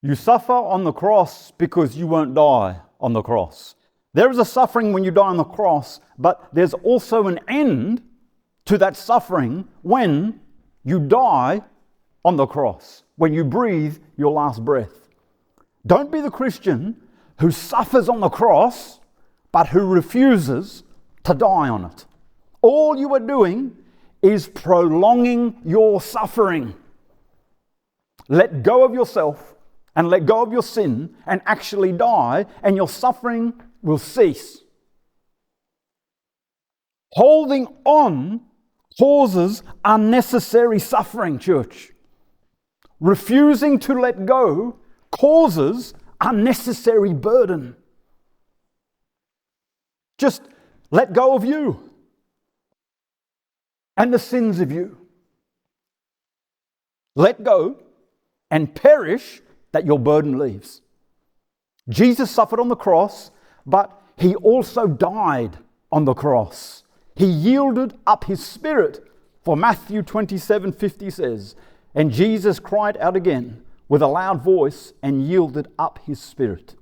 You suffer on the cross because you won't die on the cross. There is a suffering when you die on the cross, but there's also an end to that suffering when you die on the cross, when you breathe your last breath. Don't be the Christian who suffers on the cross, but who refuses to die on it. All you are doing is prolonging your suffering. Let go of yourself and let go of your sin and actually die, and your suffering will cease. Holding on causes unnecessary suffering, church. Refusing to let go causes unnecessary burden. Just let go of you and the sins of you. Let go and perish that your burden leaves. Jesus suffered on the cross, but he also died on the cross. He yielded up his spirit, for Matthew 27:50 says, and Jesus cried out again with a loud voice and yielded up his spirit.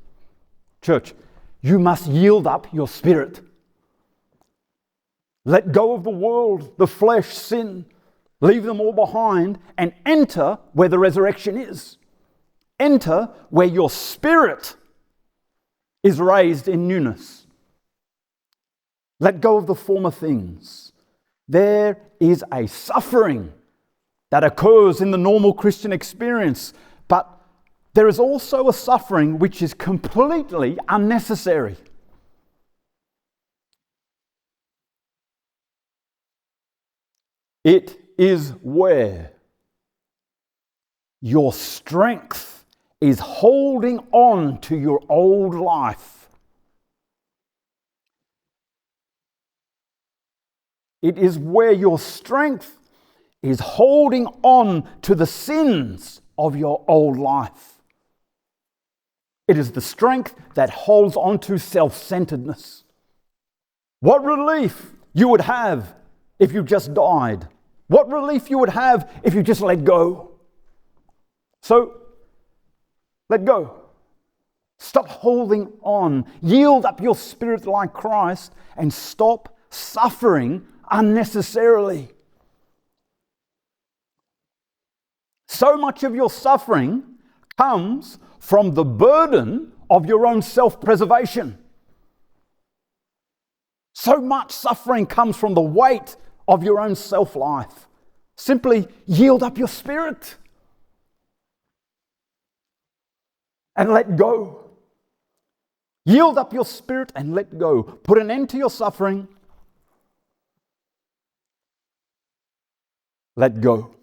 Church, you must yield up your spirit. Let go of the world, the flesh, sin. Leave them all behind and enter where the resurrection is. Enter where your spirit is raised in newness. Let go of the former things. There is a suffering that occurs in the normal Christian experience, but there is also a suffering which is completely unnecessary. It is where your strength is holding on to your old life. It is where your strength is holding on to the sins of your old life. It is the strength that holds on to self-centeredness. What relief you would have if you just died. What relief you would have if you just let go. So, let go. Stop holding on. Yield up your spirit like Christ and stop suffering unnecessarily. So much of your suffering comes from the burden of your own self-preservation. So much suffering comes from the weight of your own self-life. Simply yield up your spirit and let go. Yield up your spirit and let go. Put an end to your suffering. Let go.